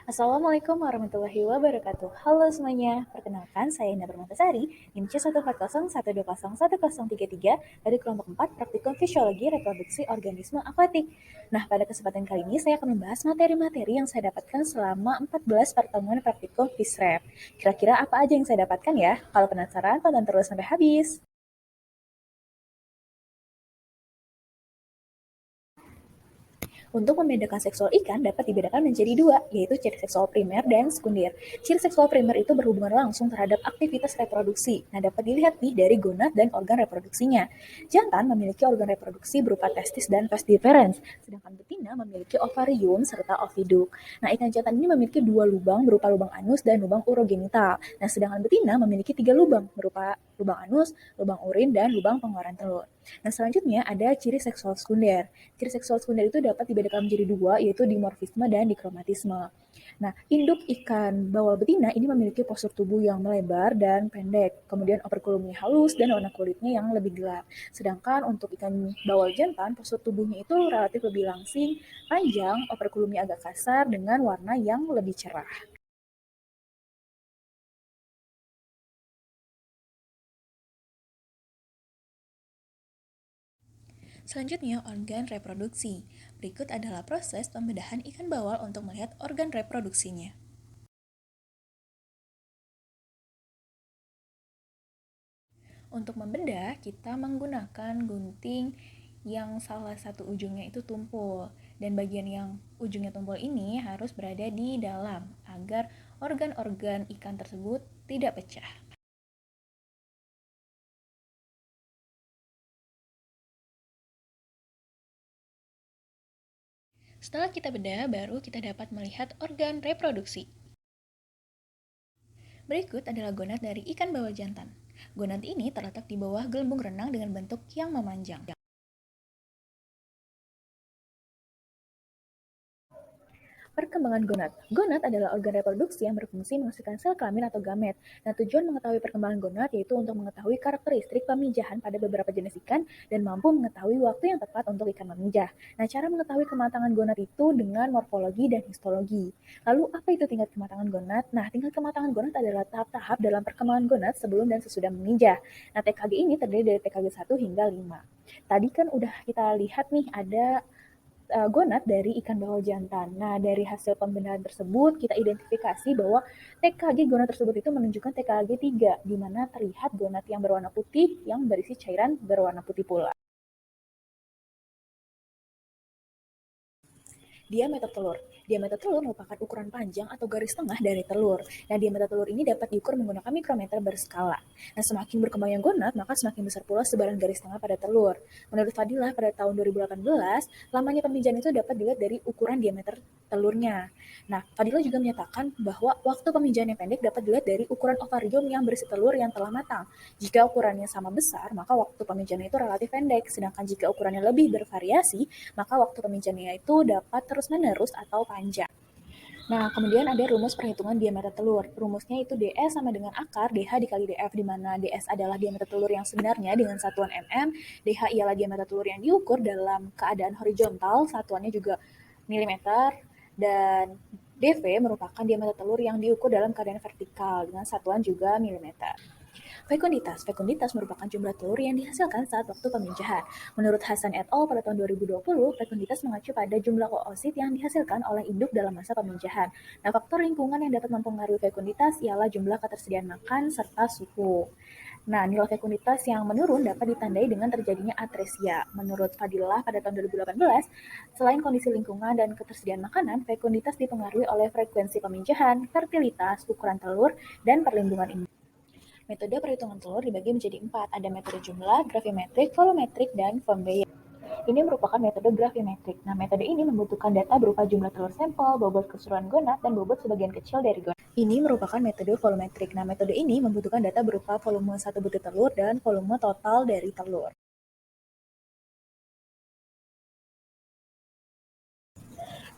Assalamualaikum warahmatullahi wabarakatuh. Halo semuanya, perkenalkan saya Ina Permatasari, NIM C14014010133 dari kelompok 4 Praktikum Fisiologi Reproduksi Organisme Akuatik. Nah, pada kesempatan kali ini saya akan membahas materi-materi yang saya dapatkan selama 14 pertemuan praktikum FISREP. Kira-kira apa aja yang saya dapatkan ya? Kalau penasaran, tonton terus sampai habis. Untuk membedakan seksual ikan dapat dibedakan menjadi dua, yaitu ciri seksual primer dan sekunder. Ciri seksual primer itu berhubungan langsung terhadap aktivitas reproduksi. Nah, dapat dilihat nih dari gonad dan organ reproduksinya. Jantan memiliki organ reproduksi berupa testis dan vas deferens, sedangkan betina memiliki ovarium serta oviduk. Nah, ikan jantan ini memiliki dua lubang berupa lubang anus dan lubang urogenital. Nah, sedangkan betina memiliki tiga lubang berupa lubang anus, lubang urin, dan lubang pengeluaran telur. Nah, selanjutnya ada ciri seksual sekunder. Ciri seksual sekunder itu dapat dibedakan menjadi dua, yaitu dimorfisme dan dikromatisme. Nah, induk ikan bawal betina ini memiliki postur tubuh yang melebar dan pendek, kemudian operkulumnya halus dan warna kulitnya yang lebih gelap. Sedangkan untuk ikan bawal jantan, postur tubuhnya itu relatif lebih langsing, panjang, operkulumnya agak kasar dengan warna yang lebih cerah. Selanjutnya, organ reproduksi. Berikut adalah proses pembedahan ikan bawal untuk melihat organ reproduksinya. Untuk membedah, kita menggunakan gunting yang salah satu ujungnya itu tumpul, dan bagian yang ujungnya tumpul ini harus berada di dalam agar organ-organ ikan tersebut tidak pecah. Setelah kita bedah, baru kita dapat melihat organ reproduksi. Berikut adalah gonad dari ikan bawal jantan. Gonad ini terletak di bawah gelembung renang dengan bentuk yang memanjang. Perkembangan gonad. Gonad adalah organ reproduksi yang berfungsi menghasilkan sel kelamin atau gamet. Nah, tujuan mengetahui perkembangan gonad yaitu untuk mengetahui karakteristik pemijahan pada beberapa jenis ikan dan mampu mengetahui waktu yang tepat untuk ikan memijah. Nah, cara mengetahui kematangan gonad itu dengan morfologi dan histologi. Lalu, apa itu tingkat kematangan gonad? Nah, tingkat kematangan gonad adalah tahap-tahap dalam perkembangan gonad sebelum dan sesudah memijah. Nah, TKG ini terdiri dari TKG 1 hingga 5. Tadi kan udah kita lihat nih ada gonad dari ikan bawal jantan. Nah, dari hasil pembedahan tersebut, kita identifikasi bahwa TKG gonad tersebut itu menunjukkan TKG 3, di mana terlihat gonad yang berwarna putih yang berisi cairan berwarna putih pula. Diameter telur. Diameter telur merupakan ukuran panjang atau garis tengah dari telur. Nah, diameter telur ini dapat diukur menggunakan mikrometer berskala. Nah, semakin berkembangnya gonad, maka semakin besar pula sebaran garis tengah pada telur. Menurut Fadilah, pada tahun 2018, lamanya pemijahan itu dapat dilihat dari ukuran diameter telurnya. Nah, Fadilah juga menyatakan bahwa waktu pemijahan yang pendek dapat dilihat dari ukuran ovarium yang berisi telur yang telah matang. Jika ukurannya sama besar, maka waktu pemijahan itu relatif pendek. Sedangkan jika ukurannya lebih bervariasi, maka waktu pemijahannya itu dapat terus-menerus atau panjang. Nah, kemudian ada rumus perhitungan diameter telur. Rumusnya itu DS sama dengan akar DH dikali DF, di mana DS adalah diameter telur yang sebenarnya dengan satuan mm, DH ialah diameter telur yang diukur dalam keadaan horizontal, satuannya juga milimeter, dan DV merupakan diameter telur yang diukur dalam keadaan vertikal dengan satuan juga milimeter. Fekunditas. Fekunditas merupakan jumlah telur yang dihasilkan saat waktu pemijahan. Menurut Hasan et al. Pada tahun 2020, fekunditas mengacu pada jumlah oosit yang dihasilkan oleh induk dalam masa pemijahan. Nah, faktor lingkungan yang dapat mempengaruhi fekunditas ialah jumlah ketersediaan makan serta suhu. Nah, nilai fekunditas yang menurun dapat ditandai dengan terjadinya atresia. Menurut Fadilah pada tahun 2018, selain kondisi lingkungan dan ketersediaan makanan, fekunditas dipengaruhi oleh frekuensi pemijahan, fertilitas, ukuran telur, dan perlindungan induk. Metode perhitungan telur dibagi menjadi 4. Ada metode jumlah, gravimetrik, volumetrik, dan von Bayer. Ini merupakan metode gravimetrik. Nah, metode ini membutuhkan data berupa jumlah telur sampel, bobot keseluruhan gonad, dan bobot sebagian kecil dari gonad. Ini merupakan metode volumetrik. Nah, metode ini membutuhkan data berupa volume satu butir telur dan volume total dari telur.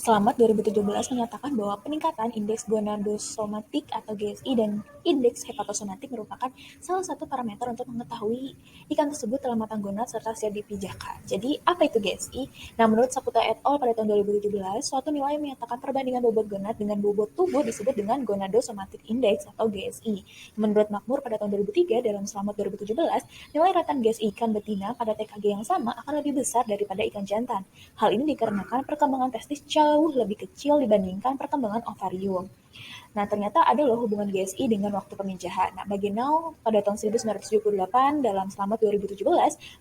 Selamat 2017 menyatakan bahwa peningkatan indeks gonadosomatik atau GSI dan indeks hepatosomatik merupakan salah satu parameter untuk mengetahui ikan tersebut telah matang gonad serta siap dipijakan. Jadi, apa itu GSI? Nah, menurut Saputra et al. Pada tahun 2017, suatu nilai yang menyatakan perbandingan bobot gonad dengan bobot tubuh disebut dengan gonadosomatic index atau GSI. Menurut Makmur pada tahun 2003 dalam Selamat 2017, nilai rataan GSI ikan betina pada TKG yang sama akan lebih besar daripada ikan jantan. Hal ini dikarenakan perkembangan testis jauh lebih kecil dibandingkan perkembangan ovarium. Nah, ternyata ada loh hubungan GSI dengan waktu pemijahan. Nah, Bagenau pada tahun 1978 dalam Selamat 2017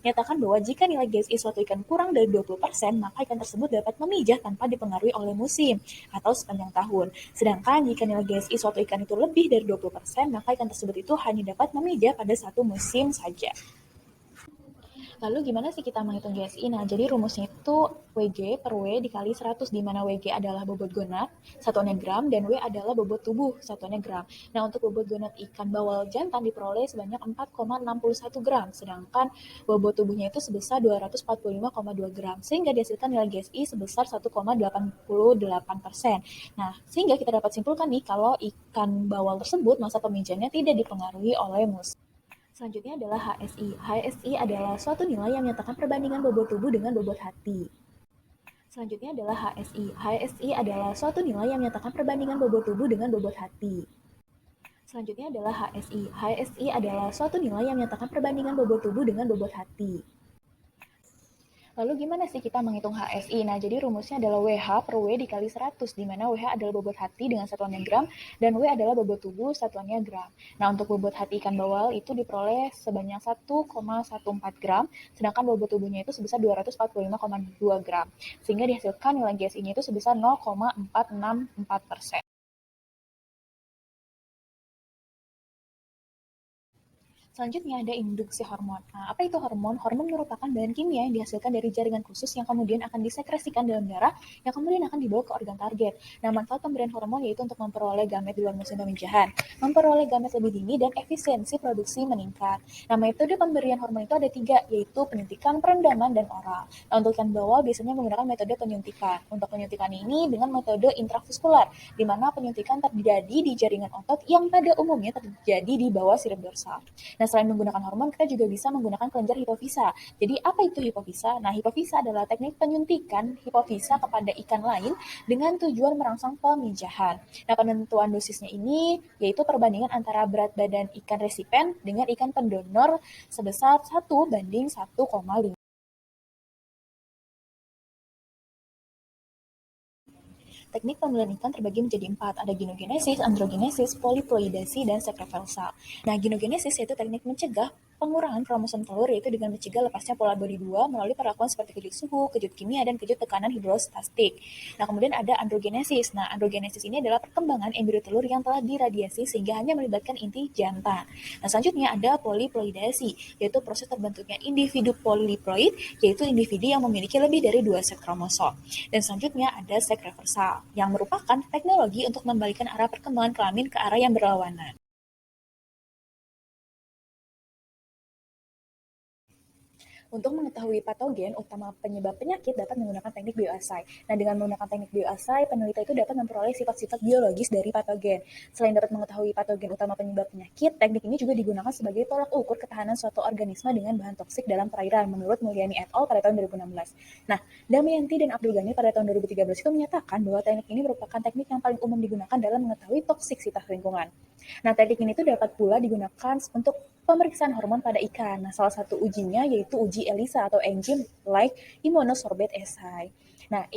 menyatakan bahwa jika nilai GSI suatu ikan kurang dari 20%, maka ikan tersebut dapat memijah tanpa dipengaruhi oleh musim atau sepanjang tahun. Sedangkan jika nilai GSI suatu ikan itu lebih dari 20%, maka ikan tersebut itu hanya dapat memijah pada satu musim saja. Lalu gimana sih kita menghitung GSI? Nah, jadi rumusnya itu WG per W dikali 100, di mana WG adalah bobot gonad, satuannya gram, dan W adalah bobot tubuh, satuannya gram. Nah, untuk bobot gonad ikan bawal jantan diperoleh sebanyak 4,61 gram, sedangkan bobot tubuhnya itu sebesar 245,2 gram, sehingga dihasilkan nilai GSI sebesar 1,88%. Nah, sehingga kita dapat simpulkan nih kalau ikan bawal tersebut masa pemijahannya tidak dipengaruhi oleh musim. Selanjutnya adalah HSI. HSI adalah suatu nilai yang menyatakan perbandingan bobot tubuh dengan bobot hati. Selanjutnya adalah HSI. HSI adalah suatu nilai yang menyatakan perbandingan bobot tubuh dengan bobot hati. Selanjutnya adalah HSI. HSI adalah suatu nilai yang menyatakan perbandingan bobot tubuh dengan bobot hati. Lalu gimana sih kita menghitung HSI? Nah, jadi rumusnya adalah WH per W dikali 100, di mana WH adalah bobot hati dengan satuannya gram, dan W adalah bobot tubuh satuannya gram. Nah, untuk bobot hati ikan bawal itu diperoleh sebanyak 1,14 gram, sedangkan bobot tubuhnya itu sebesar 245,2 gram, sehingga dihasilkan nilai GSI-nya itu sebesar 0,464%. Selanjutnya ada induksi hormon. Nah, apa itu hormon? Hormon merupakan bahan kimia yang dihasilkan dari jaringan khusus yang kemudian akan disekresikan dalam darah, yang kemudian akan dibawa ke organ target. Nah, manfaat pemberian hormon yaitu untuk memperoleh gamet di luar musim pemijahan, memperoleh gamet lebih dini, dan efisiensi produksi meningkat. Nah, metode pemberian hormon itu ada tiga, yaitu penyuntikan, perendaman, dan oral. Nah, untuk ikan bawal biasanya menggunakan metode penyuntikan. Untuk penyuntikan ini dengan metode intravaskular, di mana penyuntikan terjadi di jaringan otot yang pada umumnya terjadi di bawah sirip dorsal. Nah, selain menggunakan hormon, kita juga bisa menggunakan kelenjar hipofisa. Jadi, apa itu hipofisa? Nah, hipofisa adalah teknik penyuntikan hipofisa kepada ikan lain dengan tujuan merangsang pemijahan. Nah, penentuan dosisnya ini yaitu perbandingan antara berat badan ikan resipen dengan ikan pendonor sebesar 1:1,5. Teknik pemilihan ikan terbagi menjadi empat. Ada ginogenesis, androgenesis, poliploidasi, dan sacrificial. Nah, ginogenesis yaitu teknik mencegah pengurangan kromosom telur, yaitu dengan mencegah lepasnya pola body 2 melalui perlakuan seperti kejut suhu, kejut kimia, dan kejut tekanan hidrostastik. Nah, kemudian ada androgenesis. Nah, androgenesis ini adalah perkembangan embrio telur yang telah diradiasi sehingga hanya melibatkan inti jantan. Nah, selanjutnya ada poliploidasi, yaitu proses terbentuknya individu poliploid, yaitu individu yang memiliki lebih dari 2 set kromosom. Dan selanjutnya ada seks reversal, yang merupakan teknologi untuk membalikkan arah perkembangan kelamin ke arah yang berlawanan. Untuk mengetahui patogen utama penyebab penyakit dapat menggunakan teknik bioassay. Nah, dengan menggunakan teknik bioassay, peneliti itu dapat memperoleh sifat-sifat biologis dari patogen. Selain dapat mengetahui patogen utama penyebab penyakit, teknik ini juga digunakan sebagai tolak ukur ketahanan suatu organisme dengan bahan toksik dalam perairan, menurut Mulyani et al. Pada tahun 2016. Nah, Damayanti dan Abdul Ghani pada tahun 2013 itu menyatakan bahwa teknik ini merupakan teknik yang paling umum digunakan dalam mengetahui toksiksitas lingkungan. Nah, teknik ini itu dapat pula digunakan untuk pemeriksaan hormon pada ikan. Nah, salah satu ujinya yaitu uji ELISA atau Enzyme Like Immunosorbate Assay. Nah,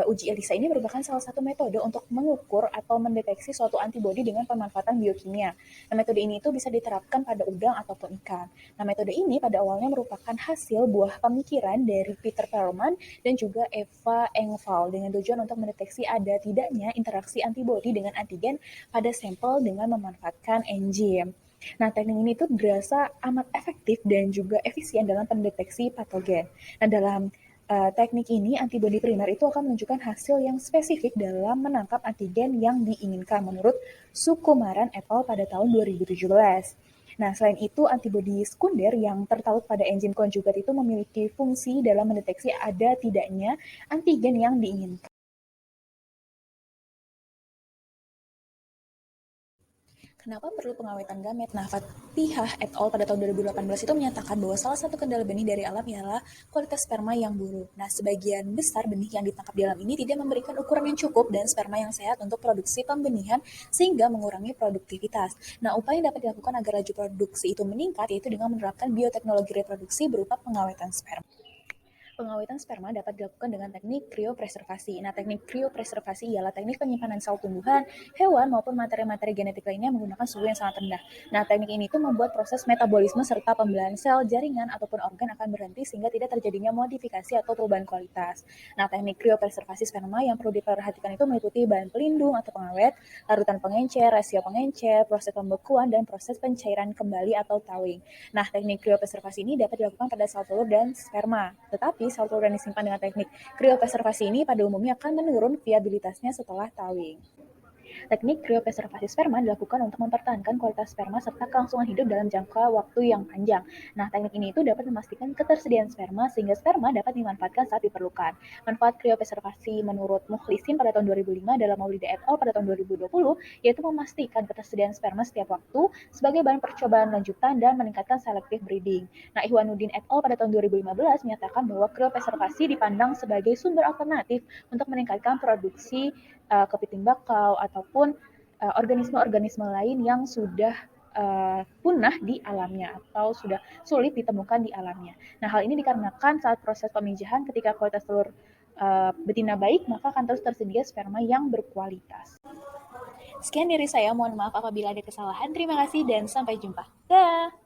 uji ELISA ini merupakan salah satu metode untuk mengukur atau mendeteksi suatu antibodi dengan pemanfaatan biokimia. Nah, metode ini itu bisa diterapkan pada udang ataupun ikan. Nah, metode ini pada awalnya merupakan hasil buah pemikiran dari Peter Perlman dan juga Eva Engvall dengan tujuan untuk mendeteksi ada tidaknya interaksi antibodi dengan antigen pada sampel dengan memanfaatkan enzim. Nah, teknik ini tuh berasa amat efektif dan juga efisien dalam pendeteksi patogen. Nah, dalam teknik ini, antibodi primer itu akan menunjukkan hasil yang spesifik dalam menangkap antigen yang diinginkan menurut Sukumaran et al. Pada tahun 2017. Nah, selain itu, antibodi sekunder yang tertaut pada enzim konjugat itu memiliki fungsi dalam mendeteksi ada tidaknya antigen yang diinginkan. Kenapa perlu pengawetan gamet? Nah, Fatihah et al. Pada tahun 2018 itu menyatakan bahwa salah satu kendala benih dari alam ialah kualitas sperma yang buruk. Nah, sebagian besar benih yang ditangkap di alam ini tidak memberikan ukuran yang cukup dan sperma yang sehat untuk produksi pembenihan sehingga mengurangi produktivitas. Nah, upaya yang dapat dilakukan agar laju produksi itu meningkat yaitu dengan menerapkan bioteknologi reproduksi berupa pengawetan sperma. Pengawetan sperma dapat dilakukan dengan teknik kriopreservasi. Nah, teknik kriopreservasi ialah teknik penyimpanan sel tumbuhan, hewan, maupun materi-materi genetik lainnya menggunakan suhu yang sangat rendah. Nah, teknik ini itu membuat proses metabolisme serta pembelahan sel, jaringan, ataupun organ akan berhenti sehingga tidak terjadinya modifikasi atau perubahan kualitas. Nah, teknik kriopreservasi sperma yang perlu diperhatikan itu meliputi bahan pelindung atau pengawet, larutan pengencer, rasio pengencer, proses pembekuan, dan proses pencairan kembali atau thawing. Nah, teknik kriopreservasi ini dapat dilakukan pada sel telur dan sperma. Tetapi sel telur yang disimpan dengan teknik kriopreservasi ini pada umumnya akan menurun viabilitasnya setelah thawing. Teknik kriopreservasi sperma dilakukan untuk mempertahankan kualitas sperma serta kelangsungan hidup dalam jangka waktu yang panjang. Nah, teknik ini itu dapat memastikan ketersediaan sperma sehingga sperma dapat dimanfaatkan saat diperlukan. Manfaat kriopreservasi menurut Mukhlisin pada tahun 2005 dalam Maulida et al. Pada tahun 2020 yaitu memastikan ketersediaan sperma setiap waktu sebagai bahan percobaan lanjutan dan meningkatkan selective breeding. Nah, Ihwanuddin et al. Pada tahun 2015 menyatakan bahwa kriopreservasi dipandang sebagai sumber alternatif untuk meningkatkan produksi kepiting bakau ataupun organisme-organisme lain yang sudah punah di alamnya atau sudah sulit ditemukan di alamnya. Nah, hal ini dikarenakan saat proses pemijahan ketika kualitas telur betina baik, maka akan terus tersedia sperma yang berkualitas. Sekian dari saya, mohon maaf apabila ada kesalahan. Terima kasih dan sampai jumpa. Dah.